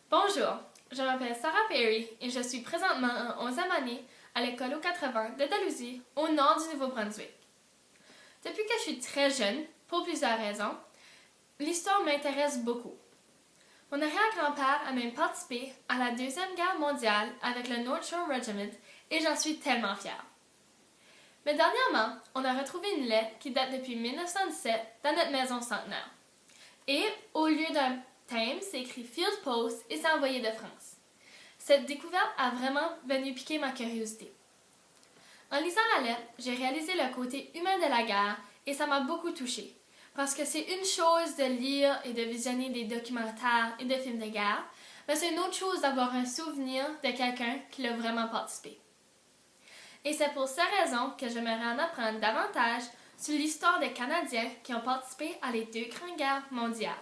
Bonjour, je m'appelle Sarah Perry et je suis présentement en 11e année à l'école aux 80 de Dalhousie, au nord du Nouveau-Brunswick. Depuis que je suis très jeune, pour plusieurs raisons, l'histoire m'intéresse beaucoup. Mon arrière-grand-père a même participé à la Deuxième Guerre mondiale avec le North Shore Regiment et j'en suis tellement fière. Mais dernièrement, on a retrouvé une lettre qui date depuis 1917 dans notre maison centenaire. Et, au lieu d'un thème, c'est écrit Field Post et c'est envoyé de France. Cette découverte a vraiment venu piquer ma curiosité. En lisant la lettre, j'ai réalisé le côté humain de la guerre et ça m'a beaucoup touchée. Parce que c'est une chose de lire et de visionner des documentaires et de films de guerre, mais c'est une autre chose d'avoir un souvenir de quelqu'un qui a vraiment participé. Et c'est pour ces raisons que j'aimerais en apprendre davantage sur l'histoire des Canadiens qui ont participé à les deux grandes guerres mondiales.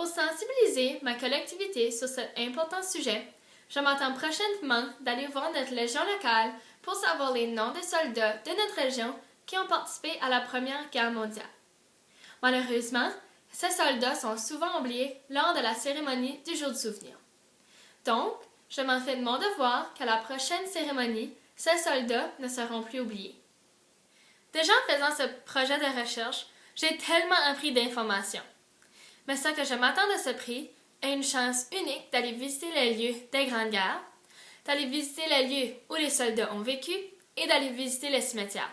Pour sensibiliser ma collectivité sur cet important sujet, je m'attends prochainement d'aller voir notre Légion locale pour savoir les noms des soldats de notre région qui ont participé à la Première Guerre mondiale. Malheureusement, ces soldats sont souvent oubliés lors de la cérémonie du jour du souvenir. Donc, je m'en fais de mon devoir qu'à la prochaine cérémonie, ces soldats ne seront plus oubliés. Déjà en faisant ce projet de recherche, j'ai tellement appris d'informations. Mais ce que je m'attends de ce prix est une chance unique d'aller visiter les lieux des grandes guerres, d'aller visiter les lieux où les soldats ont vécu et d'aller visiter les cimetières.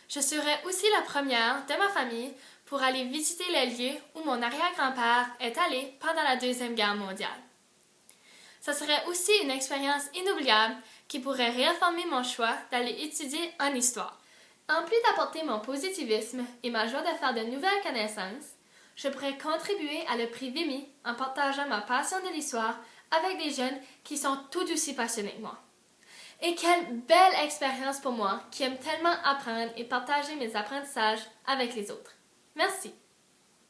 Je serai aussi la première de ma famille pour aller visiter les lieux où mon arrière-grand-père est allé pendant la Deuxième Guerre mondiale. Ce serait aussi une expérience inoubliable qui pourrait réaffirmer mon choix d'aller étudier en histoire. En plus d'apporter mon positivisme et ma joie de faire de nouvelles connaissances, je pourrais contribuer à le prix Vimy en partageant ma passion de l'histoire avec des jeunes qui sont tout aussi passionnés que moi. Et quelle belle expérience pour moi qui aime tellement apprendre et partager mes apprentissages avec les autres. Merci.